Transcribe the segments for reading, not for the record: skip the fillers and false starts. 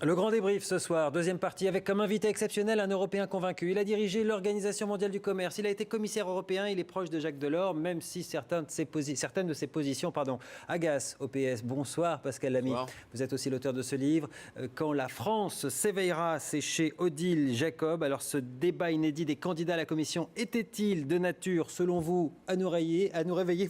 Le grand débrief ce soir, deuxième partie, avec comme invité exceptionnel un Européen convaincu. Il a dirigé l'Organisation mondiale du commerce, il a été commissaire européen, il est proche de Jacques Delors, même si certaines de ses positions agacent au PS. Bonsoir Pascal Lamy, Bonsoir. vous êtes aussi l'auteur de ce livre. Quand la France s'éveillera, c'est chez Odile Jacob. Alors ce débat inédit des candidats à la Commission était-il de nature, selon vous, à nous réveiller?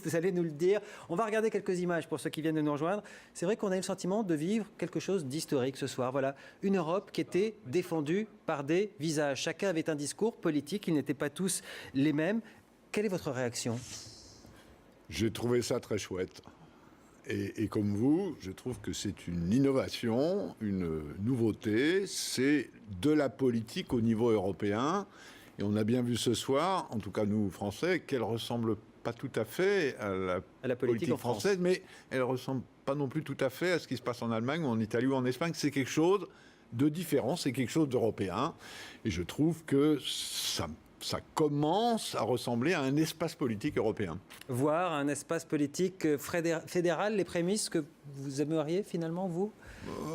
Vous allez nous le dire. On va regarder quelques images pour ceux qui viennent de nous rejoindre. C'est vrai qu'on a eu le sentiment de vivre quelque chose d'historique ce soir. Voilà, une Europe qui était défendue par des visages. Chacun avait un discours politique, ils n'étaient pas tous les mêmes. Quelle est votre réaction? J'ai trouvé ça très chouette. Et comme vous, je trouve que c'est une innovation, une nouveauté. C'est de la politique au niveau européen. Et on a bien vu ce soir, en tout cas nous, Français, qu'elle ressemble pas tout à fait à la politique française, mais elle ressemble pas non plus tout à fait à ce qui se passe en Allemagne ou en Italie ou en Espagne. C'est quelque chose de différent, c'est quelque chose d'européen. Et je trouve que ça commence à ressembler à un espace politique européen. Voire un espace politique fédéral, les prémices que vous aimeriez finalement, vous?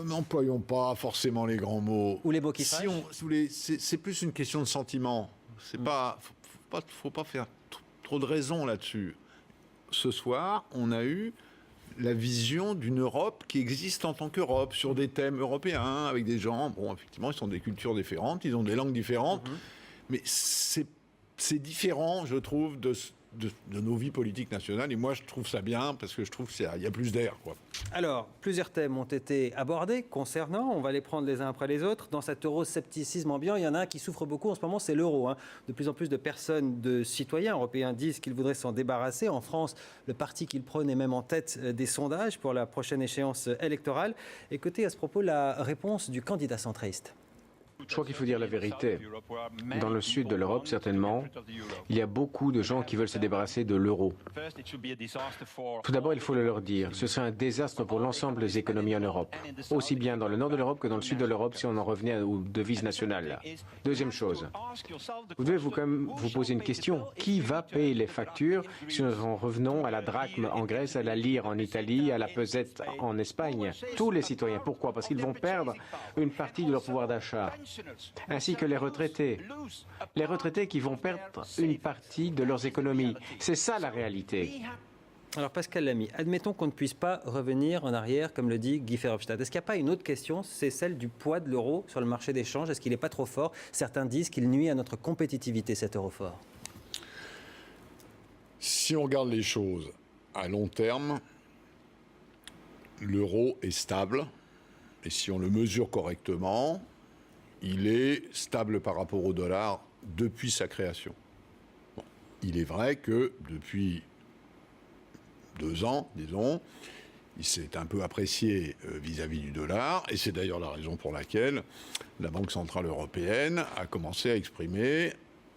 N'employons pas forcément les grands mots. Ou les mots qui fâchent. C'est plus une question de sentiment. Faut pas faire trop de raisons là-dessus. Ce soir, on a eu la vision d'une Europe qui existe en tant qu'Europe, sur des thèmes européens, avec des gens, bon, effectivement, ils sont des cultures différentes, ils ont des langues différentes, mais c'est différent, je trouve, de nos vies politiques nationales, et moi, je trouve ça bien, parce que je trouve qu'il y a plus d'air, quoi. Alors, plusieurs thèmes ont été abordés concernant, on va les prendre les uns après les autres. Dans cet euroscepticisme ambiant, il y en a un qui souffre beaucoup en ce moment, c'est l'euro. De plus en plus de personnes, de citoyens européens disent qu'ils voudraient s'en débarrasser. En France, le parti qu'ils prônent est même en tête des sondages pour la prochaine échéance électorale. Écoutez à ce propos la réponse du candidat centriste. Je crois qu'il faut dire la vérité. Dans le sud de l'Europe, certainement, il y a beaucoup de gens qui veulent se débarrasser de l'euro. Tout d'abord, il faut le leur dire. Ce serait un désastre pour l'ensemble des économies en Europe, aussi bien dans le nord de l'Europe que dans le sud de l'Europe si on en revenait aux devises nationales. Deuxième chose, vous devez quand même vous poser une question. Qui va payer les factures si nous en revenons à la drachme en Grèce, à la lire en Italie, à la pesette en Espagne? Tous les citoyens. Pourquoi? Parce qu'ils vont perdre une partie de leur pouvoir d'achat. Ainsi que les retraités. Les retraités qui vont perdre une partie de leurs économies. C'est ça la réalité. Alors Pascal Lamy, admettons qu'on ne puisse pas revenir en arrière, comme le dit Guy Verhofstadt. Est-ce qu'il n'y a pas une autre question, c'est celle du poids de l'euro sur le marché des changes? Est-ce qu'il n'est pas trop fort? Certains disent qu'il nuit à notre compétitivité, cet euro fort. Si on regarde les choses à long terme, l'euro est stable. Et si on le mesure correctement, il est stable par rapport au dollar depuis sa création. Bon, il est vrai que depuis 2 ans, disons, il s'est un peu apprécié vis-à-vis du dollar, et c'est d'ailleurs la raison pour laquelle la Banque centrale européenne a commencé à exprimer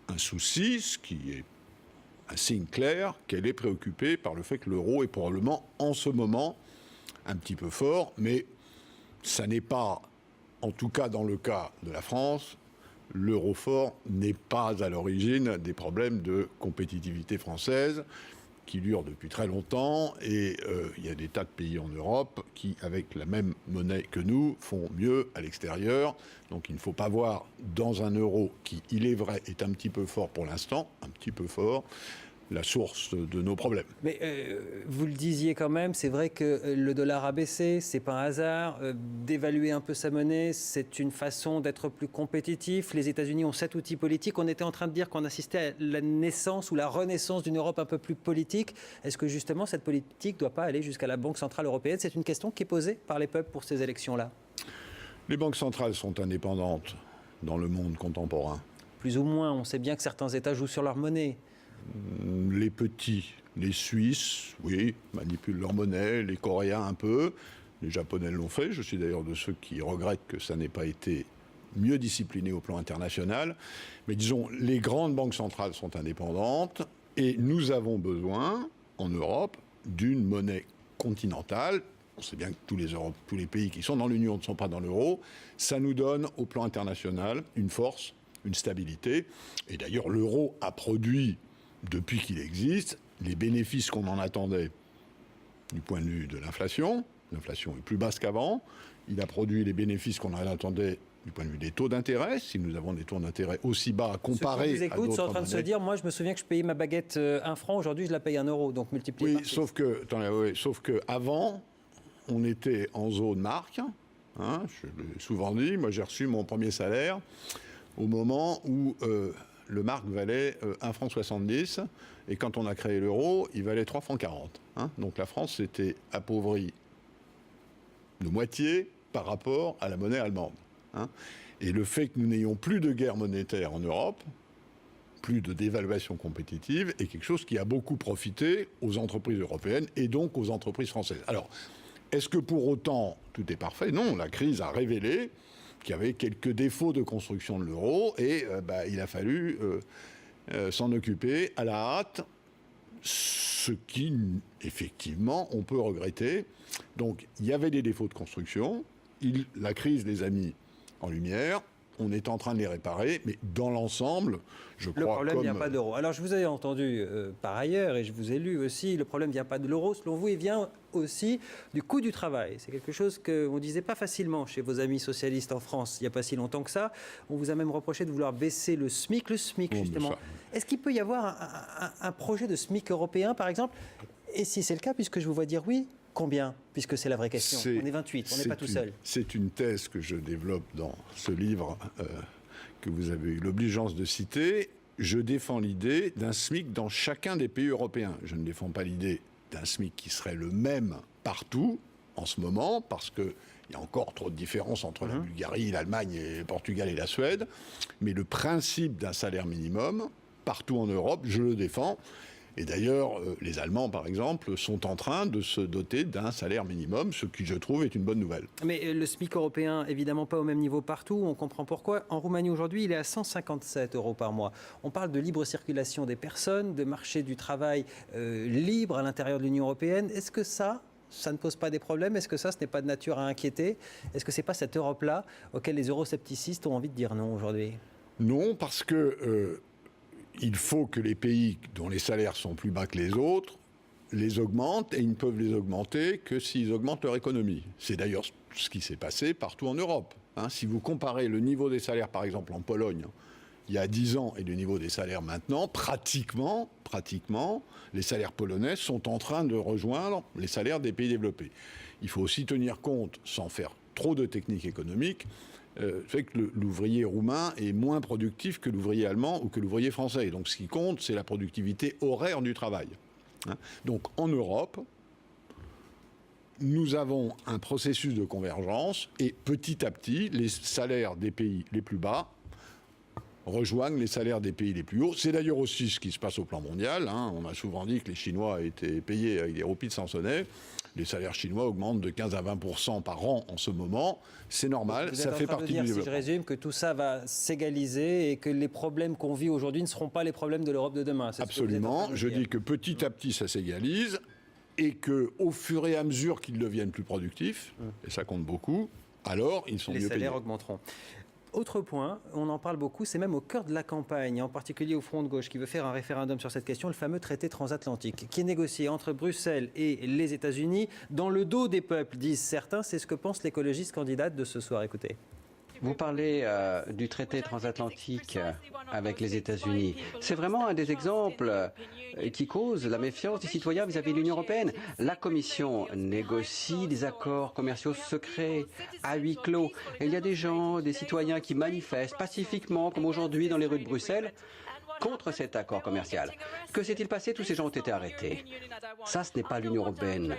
un souci, ce qui est un signe clair qu'elle est préoccupée par le fait que l'euro est probablement en ce moment un petit peu fort, mais ça n'est pas, en tout cas dans le cas de la France, l'euro fort n'est pas à l'origine des problèmes de compétitivité française qui durent depuis très longtemps, et il y a des tas de pays en Europe qui, avec la même monnaie que nous, font mieux à l'extérieur. Donc il ne faut pas voir dans un euro qui, il est vrai, est un petit peu fort pour l'instant, un petit peu fort, la source de nos problèmes. Mais vous le disiez quand même, c'est vrai que le dollar a baissé, c'est pas un hasard. D'évaluer un peu sa monnaie, c'est une façon d'être plus compétitif. Les États-Unis ont cet outil politique. On était en train de dire qu'on assistait à la naissance ou la renaissance d'une Europe un peu plus politique. Est-ce que justement cette politique ne doit pas aller jusqu'à la Banque centrale européenne? C'est une question qui est posée par les peuples pour ces élections-là. Les banques centrales sont indépendantes dans le monde contemporain. Plus ou moins, on sait bien que certains États jouent sur leur monnaie. Les petits, les Suisses, oui, manipulent leur monnaie, les Coréens un peu, les Japonais l'ont fait. Je suis d'ailleurs de ceux qui regrettent que ça n'ait pas été mieux discipliné au plan international. Mais disons, les grandes banques centrales sont indépendantes et nous avons besoin, en Europe, d'une monnaie continentale. On sait bien que tous les pays qui sont dans l'Union ne sont pas dans l'euro. Ça nous donne, au plan international, une force, une stabilité. Et d'ailleurs, l'euro a produit, depuis qu'il existe, les bénéfices qu'on en attendait du point de vue de l'inflation, l'inflation est plus basse qu'avant. Il a produit les bénéfices qu'on attendait du point de vue des taux d'intérêt. Si nous avons des taux d'intérêt aussi bas comparés Ceux qui vous écoutent sont en train de se dire, moi je me souviens que je payais ma baguette 1 franc, aujourd'hui je la paye 1 euro, donc multiplié par 6. Sauf que avant, on était en zone marque. Hein, je l'ai souvent dit, moi j'ai reçu mon premier salaire au moment où le marque valait 1 franc 70 et quand on a créé l'euro, il valait 3 francs 40. Hein, donc la France s'était appauvrie de moitié par rapport à la monnaie allemande. Hein. Et le fait que nous n'ayons plus de guerre monétaire en Europe, plus de dévaluation compétitive, est quelque chose qui a beaucoup profité aux entreprises européennes et donc aux entreprises françaises. Alors, est-ce que pour autant tout est parfait ? Non, la crise a révélé qu'il y avait quelques défauts de construction de l'euro et il a fallu s'en occuper à la hâte, ce qui, effectivement, on peut regretter. Donc, il y avait des défauts de construction, la crise les a mis en lumière. On est en train de les réparer, mais dans l'ensemble, je crois... Le problème, il n'y a pas d'euro. Alors, je vous ai entendu par ailleurs, et je vous ai lu aussi, le problème ne vient pas de l'euro, selon vous, il vient aussi du coût du travail. C'est quelque chose qu'on ne disait pas facilement chez vos amis socialistes en France, il n'y a pas si longtemps que ça. On vous a même reproché de vouloir baisser le SMIC. Le SMIC, justement. Est-ce qu'il peut y avoir un projet de SMIC européen, par exemple ? Et si c'est le cas, puisque je vous vois dire oui, combien ? Puisque c'est la vraie question. On est 28, on n'est pas tout seul. C'est une thèse que je développe dans ce livre que vous avez eu l'obligeance de citer. Je défends l'idée d'un SMIC dans chacun des pays européens. Je ne défends pas l'idée d'un SMIC qui serait le même partout en ce moment, parce qu'il y a encore trop de différences entre la Bulgarie, l'Allemagne, le Portugal et la Suède. Mais le principe d'un salaire minimum, partout en Europe, je le défends. Et d'ailleurs, les Allemands, par exemple, sont en train de se doter d'un salaire minimum, ce qui, je trouve, est une bonne nouvelle. Mais le SMIC européen, évidemment pas au même niveau partout, on comprend pourquoi. En Roumanie, aujourd'hui, il est à 157 € par mois. On parle de libre circulation des personnes, de marché du travail libre à l'intérieur de l'Union européenne. Est-ce que ça ne pose pas des problèmes ? Est-ce que ce n'est pas de nature à inquiéter ? Est-ce que ce n'est pas cette Europe-là auquel les euroscepticistes ont envie de dire non aujourd'hui ? Non, parce que... il faut que les pays dont les salaires sont plus bas que les autres les augmentent, et ils ne peuvent les augmenter que s'ils augmentent leur économie. C'est d'ailleurs ce qui s'est passé partout en Europe. Hein, si vous comparez le niveau des salaires, par exemple, en Pologne, il y a 10 ans, et le niveau des salaires maintenant, pratiquement, les salaires polonais sont en train de rejoindre les salaires des pays développés. Il faut aussi tenir compte, sans faire trop de techniques économiques, fait que l'ouvrier roumain est moins productif que l'ouvrier allemand ou que l'ouvrier français. Donc ce qui compte, c'est la productivité horaire du travail. Hein. Donc en Europe, nous avons un processus de convergence et petit à petit, les salaires des pays les plus bas rejoignent les salaires des pays les plus hauts. C'est d'ailleurs aussi ce qui se passe au plan mondial. Hein. On a souvent dit que les Chinois étaient payés avec des roupies de Sansonnet. Les salaires chinois augmentent de 15 à 20% par an en ce moment. C'est normal, ça fait partie du développement. Si je résume, que tout ça va s'égaliser et que les problèmes qu'on vit aujourd'hui ne seront pas les problèmes de l'Europe de demain. Absolument. Je dis que petit à petit, ça s'égalise et qu'au fur et à mesure qu'ils deviennent plus productifs, et ça compte beaucoup, alors ils sont mieux payés. Les salaires augmenteront. Autre point, on en parle beaucoup, c'est même au cœur de la campagne, en particulier au Front de gauche, qui veut faire un référendum sur cette question, le fameux traité transatlantique, qui est négocié entre Bruxelles et les États-Unis, dans le dos des peuples, disent certains. C'est ce que pensent l'écologiste candidate de ce soir. Écoutez. Vous parlez du traité transatlantique avec les États-Unis. C'est vraiment un des exemples qui cause la méfiance des citoyens vis-à-vis de l'Union européenne. La Commission négocie des accords commerciaux secrets à huis clos. Et il y a des gens, des citoyens qui manifestent pacifiquement, comme aujourd'hui dans les rues de Bruxelles, contre cet accord commercial. Que s'est-il passé? Tous ces gens ont été arrêtés. Ça, ce n'est pas l'Union européenne.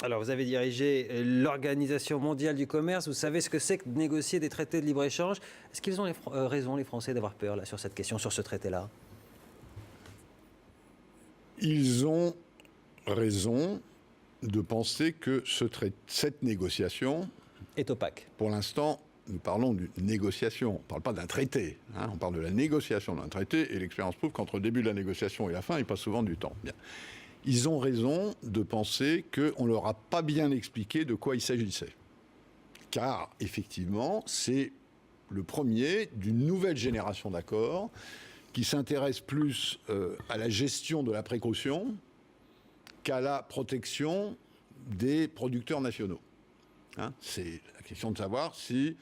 Alors, vous avez dirigé l'Organisation mondiale du commerce. Vous savez ce que c'est que de négocier des traités de libre-échange. Est-ce qu'ils ont raison, les Français, d'avoir peur là, sur cette question, sur ce traité-là? Ils ont raison de penser que cette négociation est opaque. Pour l'instant, nous parlons d'une négociation. On ne parle pas d'un traité. Hein, on parle de la négociation d'un traité. Et l'expérience prouve qu'entre le début de la négociation et la fin, il passe souvent du temps. Bien. Ils ont raison de penser qu'on ne leur a pas bien expliqué de quoi il s'agissait. Car, effectivement, c'est le premier d'une nouvelle génération d'accords qui s'intéresse plus à la gestion de la précaution qu'à la protection des producteurs nationaux. Hein, c'est la question de savoir si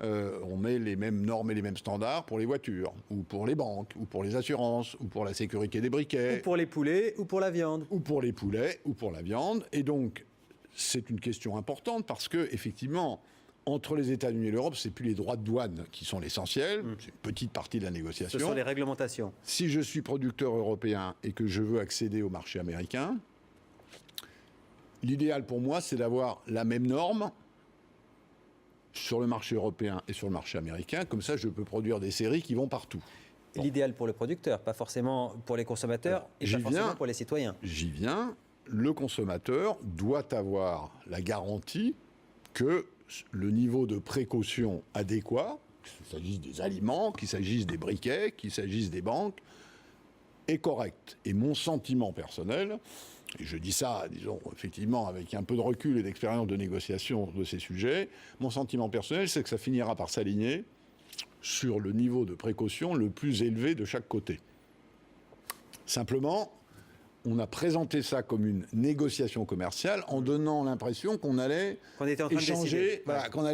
on met les mêmes normes et les mêmes standards pour les voitures, ou pour les banques, ou pour les assurances, ou pour la sécurité des briquets. Ou pour les poulets, ou pour la viande. Ou pour les poulets, ou pour la viande. Et donc, c'est une question importante parce que, effectivement, entre les États-Unis et l'Europe, c'est plus les droits de douane qui sont l'essentiel. C'est une petite partie de la négociation. Ce sont les réglementations. Si je suis producteur européen et que je veux accéder au marché américain, l'idéal pour moi, c'est d'avoir la même norme sur le marché européen et sur le marché américain. Comme ça, je peux produire des séries qui vont partout. Bon. L'idéal pour le producteur, pas forcément pour les consommateurs et pas forcément pour les citoyens. J'y viens. Le consommateur doit avoir la garantie que le niveau de précaution adéquat, qu'il s'agisse des aliments, qu'il s'agisse des briquets, qu'il s'agisse des banques, est correct. Et mon sentiment personnel, et je dis ça, disons, effectivement, avec un peu de recul et d'expérience de négociation de ces sujets, mon sentiment personnel, c'est que ça finira par s'aligner sur le niveau de précaution le plus élevé de chaque côté. Simplement, on a présenté ça comme une négociation commerciale en donnant l'impression qu'on allait échanger, voilà, qu'on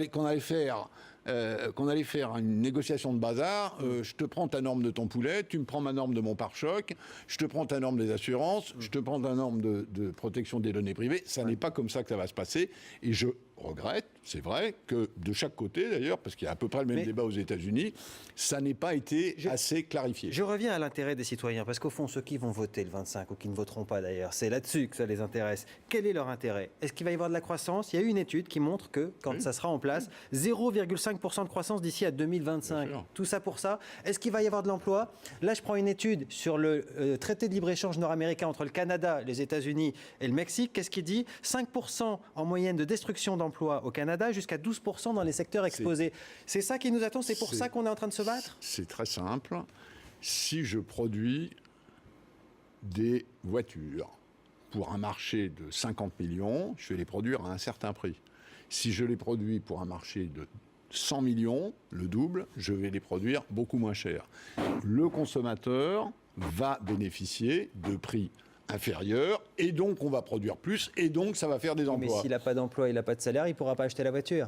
allait faire une négociation de bazar. Je te prends ta norme de ton poulet, tu me prends ma norme de mon pare-choc, je te prends ta norme des assurances, je te prends ta norme de protection des données privées. Ça n'est pas comme ça que ça va se passer. Et je regrette, c'est vrai, que de chaque côté d'ailleurs, parce qu'il y a à peu près le même débat aux États-Unis, ça n'ait pas été assez clarifié. Je reviens à l'intérêt des citoyens, parce qu'au fond, ceux qui vont voter le 25 ou qui ne voteront pas d'ailleurs, c'est là-dessus que ça les intéresse. Quel est leur intérêt? Est-ce qu'il va y avoir de la croissance? Il y a eu une étude qui montre que, quand ça sera en place, 0,5% de croissance d'ici à 2025. Tout ça pour ça. Est-ce qu'il va y avoir de l'emploi? Là, je prends une étude sur le traité de libre-échange nord-américain entre le Canada, les États-Unis et le Mexique. Qu'est-ce qu'il dit? 5% en moyenne de destruction d'emplois au Canada, jusqu'à 12% dans les secteurs exposés. C'est ça qui nous attend? C'est pour ça qu'on est en train de se battre? C'est très simple. Si je produis des voitures pour un marché de 50 millions, je vais les produire à un certain prix. Si je les produis pour un marché de 100 millions, le double, je vais les produire beaucoup moins cher. Le consommateur va bénéficier de prix inférieurs, et donc on va produire plus, et donc ça va faire des emplois. Mais s'il n'a pas d'emploi, il n'a pas de salaire, il ne pourra pas acheter la voiture.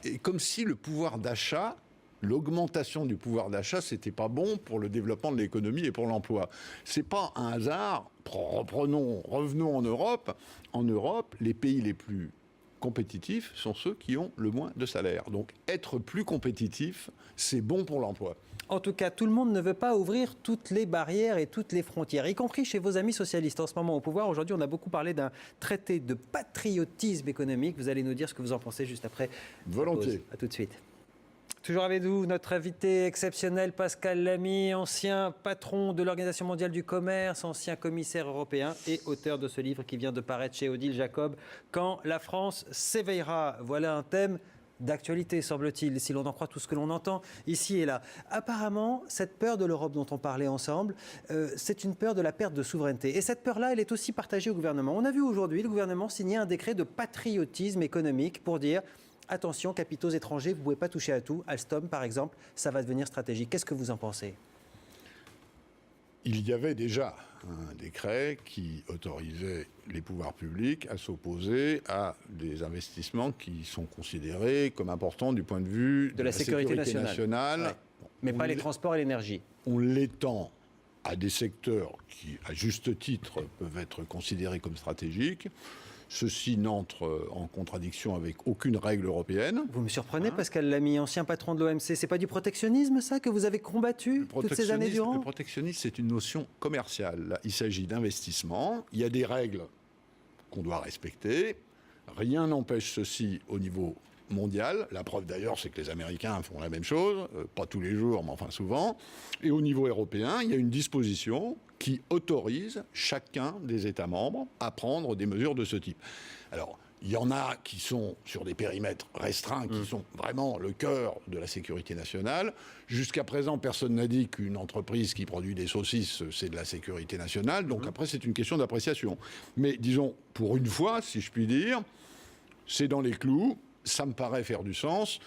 Et comme si le pouvoir d'achat, l'augmentation du pouvoir d'achat, c'était pas bon pour le développement de l'économie et pour l'emploi. C'est pas un hasard. Revenons en Europe. En Europe, les pays les plus compétitifs sont ceux qui ont le moins de salaire. Donc être plus compétitif, c'est bon pour l'emploi. En tout cas, tout le monde ne veut pas ouvrir toutes les barrières et toutes les frontières, y compris chez vos amis socialistes en ce moment au pouvoir. Aujourd'hui, on a beaucoup parlé d'un traité de patriotisme économique. Vous allez nous dire ce que vous en pensez juste après. Volontiers. À tout de suite. Toujours avec vous, notre invité exceptionnel, Pascal Lamy, ancien patron de l'Organisation mondiale du commerce, ancien commissaire européen et auteur de ce livre qui vient de paraître chez Odile Jacob, « Quand la France s'éveillera ». Voilà un thème d'actualité, semble-t-il, si l'on en croit tout ce que l'on entend ici et là. Apparemment, cette peur de l'Europe dont on parlait ensemble, c'est une peur de la perte de souveraineté. Et cette peur-là, elle est aussi partagée au gouvernement. On a vu aujourd'hui le gouvernement signer un décret de patriotisme économique pour dire « Attention, capitaux étrangers, vous ne pouvez pas toucher à tout. Alstom, par exemple, ça va devenir stratégique. » Qu'est-ce que vous en pensez ? Il y avait déjà un décret qui autorisait les pouvoirs publics à s'opposer à des investissements qui sont considérés comme importants du point de vue de la sécurité nationale. Ouais. Bon, mais pas les transports et l'énergie. On l'étend à des secteurs qui, à juste titre, peuvent être considérés comme stratégiques. Ceci n'entre en contradiction avec aucune règle européenne. Vous me surprenez, Pascal Lamy, ancien patron de l'OMC. C'est pas du protectionnisme, ça, que vous avez combattu toutes ces années durant ? Le protectionnisme, c'est une notion commerciale. Là, il s'agit d'investissement. Il y a des règles qu'on doit respecter. Rien n'empêche ceci au niveau mondial. La preuve d'ailleurs, c'est que les Américains font la même chose, pas tous les jours, mais enfin souvent. Et au niveau européen, il y a une disposition qui autorise chacun des États membres à prendre des mesures de ce type. Alors, il y en a qui sont sur des périmètres restreints, qui sont vraiment le cœur de la sécurité nationale. Jusqu'à présent, personne n'a dit qu'une entreprise qui produit des saucisses, c'est de la sécurité nationale. Donc après, c'est une question d'appréciation. Mais disons, pour une fois, si je puis dire, c'est dans les clous. Ça me paraît faire du sens.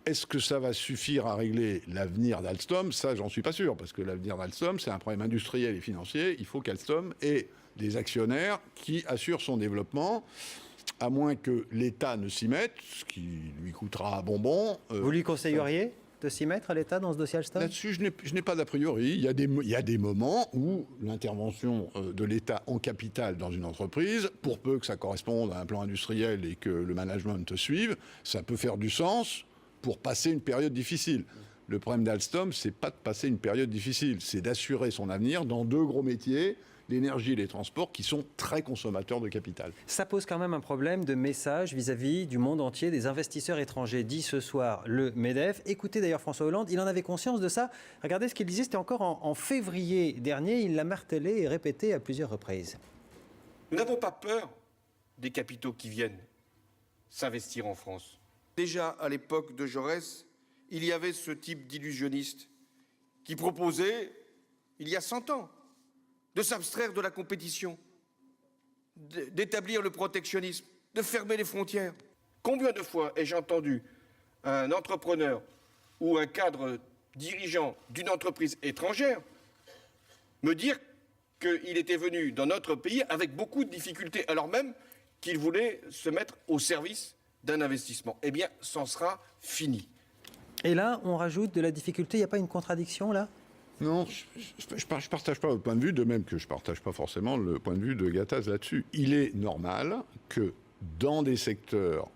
Est-ce que ça va suffire à régler l'avenir d'Alstom? Ça, j'en suis pas sûr, parce que l'avenir d'Alstom, c'est un problème industriel et financier. Il faut qu'Alstom ait des actionnaires qui assurent son développement, à moins que l'État ne s'y mette, ce qui lui coûtera un bonbon. Vous lui conseilleriez de s'y mettre à l'État dans ce dossier Alstom? Là-dessus, je n'ai pas d'a priori. Il y a des moments où l'intervention de l'État en capital dans une entreprise, pour peu que ça corresponde à un plan industriel et que le management te suive, ça peut faire du sens pour passer une période difficile. Le problème d'Alstom, c'est pas de passer une période difficile, c'est d'assurer son avenir dans deux gros métiers, l'énergie et les transports, qui sont très consommateurs de capital. Ça pose quand même un problème de message vis-à-vis du monde entier, des investisseurs étrangers, dit ce soir le MEDEF. Écoutez d'ailleurs François Hollande, il en avait conscience de ça. Regardez ce qu'il disait, c'était encore en février dernier, il l'a martelé et répété à plusieurs reprises. Nous n'avons pas peur des capitaux qui viennent s'investir en France. Déjà à l'époque de Jaurès, il y avait ce type d'illusionniste qui proposait, il y a 100 ans, de s'abstraire de la compétition, d'établir le protectionnisme, de fermer les frontières. Combien de fois ai-je entendu un entrepreneur ou un cadre dirigeant d'une entreprise étrangère me dire qu'il était venu dans notre pays avec beaucoup de difficultés, alors même qu'il voulait se mettre au service d'un investissement? Eh bien, c'en sera fini. Et là, on rajoute de la difficulté, il n'y a pas une contradiction là? Non, je ne partage pas votre point de vue, de même que je ne partage pas forcément le point de vue de Gattaz là-dessus. Il est normal que dans des secteurs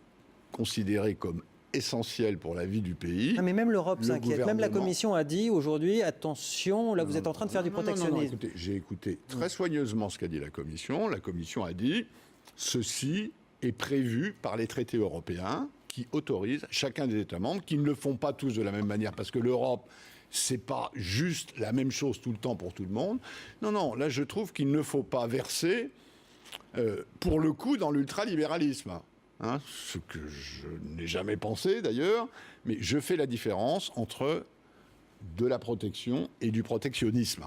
considérés comme essentiels pour la vie du pays... Ah mais même l'Europe s'inquiète, même la Commission a dit aujourd'hui, attention, là vous êtes en train de faire du protectionnisme. Non, écoutez, j'ai écouté très soigneusement ce qu'a dit la Commission. La Commission a dit, ceci est prévu par les traités européens qui autorisent chacun des États membres, qui ne le font pas tous de la même manière, parce que l'Europe... c'est pas juste la même chose tout le temps pour tout le monde. Non, là je trouve qu'il ne faut pas verser, pour le coup, dans l'ultralibéralisme. Hein, ce que je n'ai jamais pensé d'ailleurs, mais je fais la différence entre de la protection et du protectionnisme.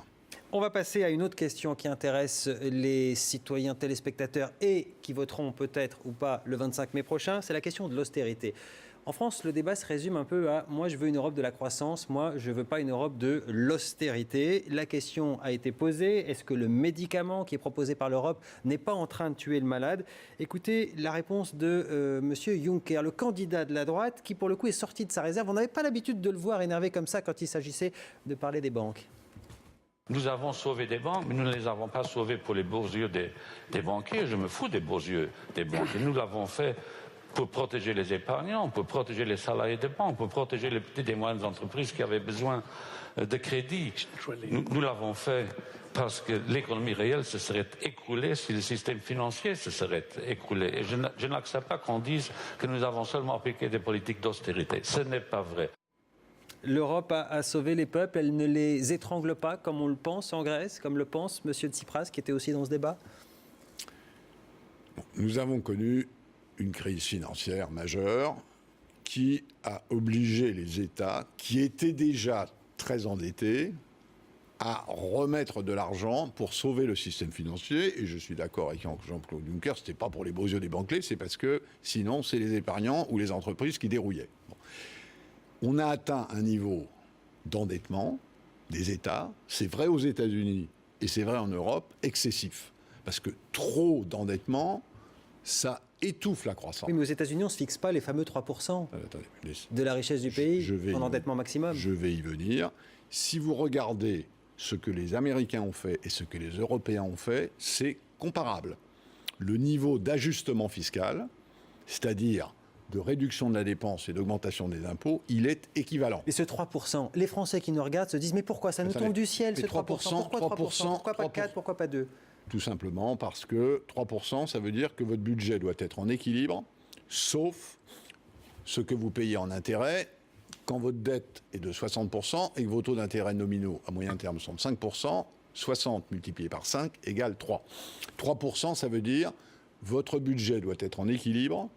On va passer à une autre question qui intéresse les citoyens téléspectateurs et qui voteront peut-être ou pas le 25 mai prochain, c'est la question de l'austérité. En France, le débat se résume un peu à « moi, je veux une Europe de la croissance, moi, je ne veux pas une Europe de l'austérité ». La question a été posée, est-ce que le médicament qui est proposé par l'Europe n'est pas en train de tuer le malade? Écoutez la réponse de M. Juncker, le candidat de la droite, qui pour le coup est sorti de sa réserve. On n'avait pas l'habitude de le voir énervé comme ça quand il s'agissait de parler des banques. Nous avons sauvé des banques, mais nous ne les avons pas sauvées pour les beaux yeux des banquiers. Je me fous des beaux yeux des banquiers. Nous l'avons fait pour protéger les épargnants, pour protéger les salariés des banques, pour protéger les petites et moyennes entreprises qui avaient besoin de crédit. Nous l'avons fait parce que l'économie réelle se serait écroulée si le système financier se serait écroulé. Et je n'accepte pas qu'on dise que nous avons seulement appliqué des politiques d'austérité. Ce n'est pas vrai. L'Europe a sauvé les peuples, elle ne les étrangle pas comme on le pense en Grèce, comme le pense M. Tsipras qui était aussi dans ce débat? Nous avons connu une crise financière majeure qui a obligé les États, qui étaient déjà très endettés, à remettre de l'argent pour sauver le système financier. Et je suis d'accord avec Jean-Claude Juncker, ce n'était pas pour les beaux yeux des banquiers, c'est parce que sinon c'est les épargnants ou les entreprises qui dérouillaient. Bon. On a atteint un niveau d'endettement des États, c'est vrai aux États-Unis et c'est vrai en Europe, excessif. Parce que trop d'endettement, ça étouffe la croissance. Oui, mais aux États-Unis, on ne se fixe pas les fameux 3% de la richesse du pays en endettement maximum. Je vais y venir. Si vous regardez ce que les Américains ont fait et ce que les Européens ont fait, c'est comparable. Le niveau d'ajustement fiscal, c'est-à-dire de réduction de la dépense et d'augmentation des impôts, il est équivalent. Et ce 3%, les Français qui nous regardent se disent « mais pourquoi ça nous tombe du ciel ce 3%? Pourquoi 3%? Pourquoi pas 4? Pourquoi pas 2 ?» Tout simplement parce que 3%, ça veut dire que votre budget doit être en équilibre, sauf ce que vous payez en intérêt quand votre dette est de 60% et que vos taux d'intérêt nominaux à moyen terme sont de 5%, 60 multiplié par 5 égale 3. 3%, ça veut dire votre budget doit être en équilibre,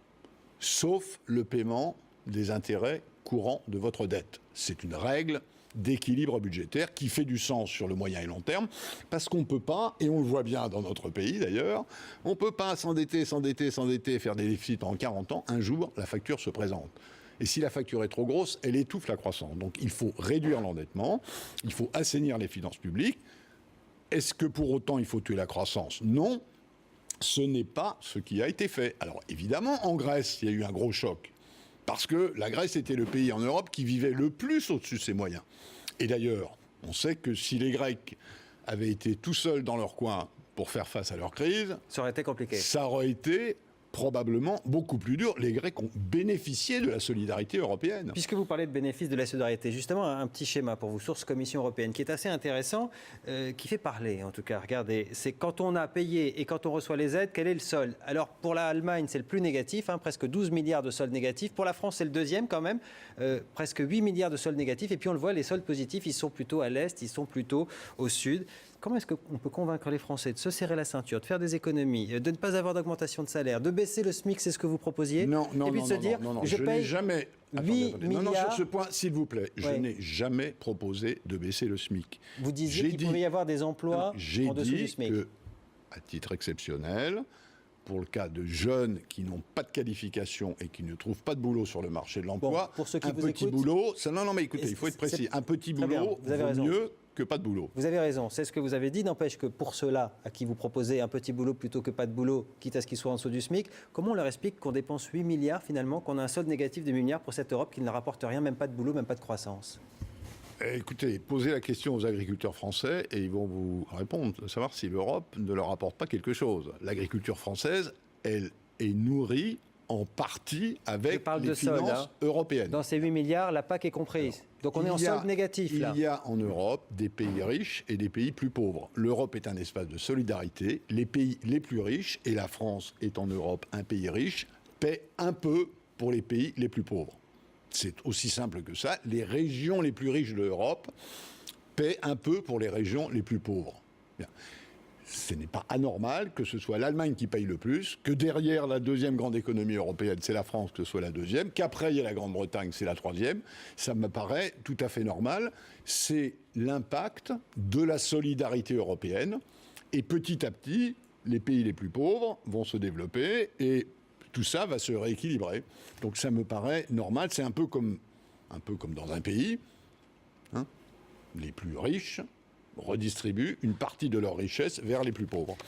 sauf le paiement des intérêts courants de votre dette. C'est une règle d'équilibre budgétaire qui fait du sens sur le moyen et long terme, parce qu'on ne peut pas, et on le voit bien dans notre pays d'ailleurs, on ne peut pas s'endetter, faire des déficits pendant 40 ans, un jour la facture se présente. Et si la facture est trop grosse, elle étouffe la croissance. Donc il faut réduire l'endettement, il faut assainir les finances publiques. Est-ce que pour autant il faut tuer la croissance? Non, ce n'est pas ce qui a été fait. Alors évidemment, en Grèce, il y a eu un gros choc. Parce que la Grèce était le pays en Europe qui vivait le plus au-dessus de ses moyens. Et d'ailleurs, on sait que si les Grecs avaient été tout seuls dans leur coin pour faire face à leur crise, Ça aurait été compliqué. ça aurait été probablement beaucoup plus dur. Les Grecs ont bénéficié de la solidarité européenne. Puisque vous parlez de bénéfice de la solidarité, justement, un petit schéma pour vous, source Commission européenne, qui est assez intéressant, qui fait parler en tout cas. Regardez, c'est quand on a payé et quand on reçoit les aides, quel est le solde? Alors pour l'Allemagne, c'est le plus négatif, presque 12 milliards de solde négatif. Pour la France, c'est le deuxième quand même, presque 8 milliards de solde négatif. Et puis on le voit, les soldes positifs, ils sont plutôt à l'Est, ils sont plutôt au Sud. Comment est-ce qu'on peut convaincre les Français de se serrer la ceinture, de faire des économies, de ne pas avoir d'augmentation de salaire, de baisser le SMIC, c'est ce que vous proposiez? Non, et puis de se dire, je n'ai paye jamais... 8 Non, milliards. sur ce point, s'il vous plaît, je Ouais. n'ai jamais proposé de baisser le SMIC. Vous disiez qu'il pouvait y avoir des emplois J'ai en dessous du dit SMIC. que, à titre exceptionnel, pour le cas de jeunes qui n'ont pas de qualification et qui ne trouvent pas de boulot sur le marché de l'emploi, Bon, pour ceux qui un vous petit écoutent- boulot... Non, mais écoutez, il faut être précis. Un petit Très bien, boulot vous avez vaut raison. mieux que pas de boulot. Vous avez raison, c'est ce que vous avez dit. N'empêche que pour ceux-là, à qui vous proposez un petit boulot plutôt que pas de boulot, quitte à ce qu'ils soient en dessous du SMIC, comment on leur explique qu'on dépense 8 milliards finalement, qu'on a un solde négatif de 8 milliards pour cette Europe qui ne rapporte rien, même pas de boulot, même pas de croissance? Écoutez, posez la question aux agriculteurs français et ils vont vous répondre, savoir si l'Europe ne leur apporte pas quelque chose. L'agriculture française, elle est nourrie en partie Je avec parle les de solde, finances européennes. Dans ces 8 milliards, la PAC est comprise. Donc on est en solde négatif là. Il y a en Europe des pays riches et des pays plus pauvres. L'Europe est un espace de solidarité. Les pays les plus riches, et la France est en Europe un pays riche, paient un peu pour les pays les plus pauvres. C'est aussi simple que ça. Les régions les plus riches de l'Europe paient un peu pour les régions les plus pauvres. Bien. Ce n'est pas anormal que ce soit l'Allemagne qui paye le plus, que derrière la deuxième grande économie européenne, c'est la France, que ce soit la deuxième, qu'après il y a la Grande-Bretagne, c'est la troisième. Ça me paraît tout à fait normal. C'est l'impact de la solidarité européenne. Et petit à petit, les pays les plus pauvres vont se développer et tout ça va se rééquilibrer. Donc ça me paraît normal. C'est un peu comme dans un pays. Les plus riches redistribuent une partie de leur richesse vers les plus pauvres.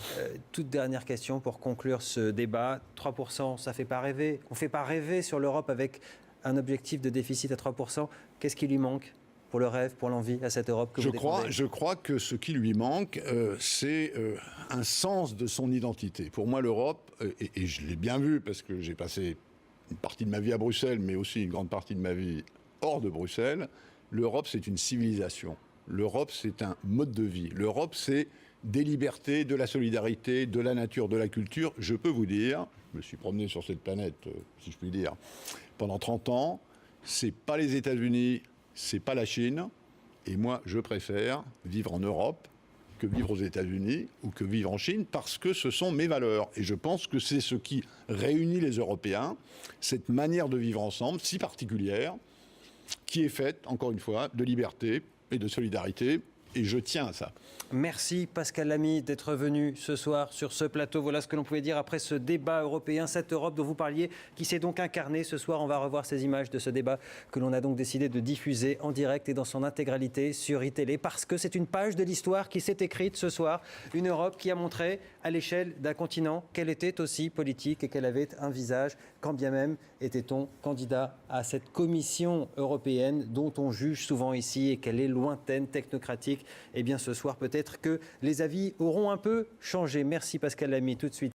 Toute dernière question pour conclure ce débat. 3%, ça ne fait pas rêver. On ne fait pas rêver sur l'Europe avec un objectif de déficit à 3%. Qu'est-ce qui lui manque pour le rêve, pour l'envie à cette Europe que vous défendez? Je crois que ce qui lui manque, c'est un sens de son identité. Pour moi, l'Europe, et je l'ai bien vu parce que j'ai passé une partie de ma vie à Bruxelles, mais aussi une grande partie de ma vie hors de Bruxelles, l'Europe, c'est une civilisation. L'Europe, c'est un mode de vie. L'Europe, c'est des libertés, de la solidarité, de la nature, de la culture. Je peux vous dire, je me suis promené sur cette planète, si je puis dire, pendant 30 ans, c'est pas les États-Unis, c'est pas la Chine. Et moi, je préfère vivre en Europe que vivre aux États-Unis ou que vivre en Chine parce que ce sont mes valeurs. Et je pense que c'est ce qui réunit les Européens, cette manière de vivre ensemble si particulière, qui est faite, encore une fois, de liberté et de solidarité, et je tiens à ça. Merci Pascal Lamy d'être venu ce soir sur ce plateau. Voilà ce que l'on pouvait dire après ce débat européen, cette Europe dont vous parliez, qui s'est donc incarnée ce soir. On va revoir ces images de ce débat que l'on a donc décidé de diffuser en direct et dans son intégralité sur iTélé, parce que c'est une page de l'histoire qui s'est écrite ce soir. Une Europe qui a montré à l'échelle d'un continent qu'elle était aussi politique et qu'elle avait un visage, quand bien même était-on candidat à cette Commission européenne dont on juge souvent ici et qu'elle est lointaine, technocratique. Eh bien ce soir peut-être que les avis auront un peu changé. Merci Pascal Lamy, tout de suite.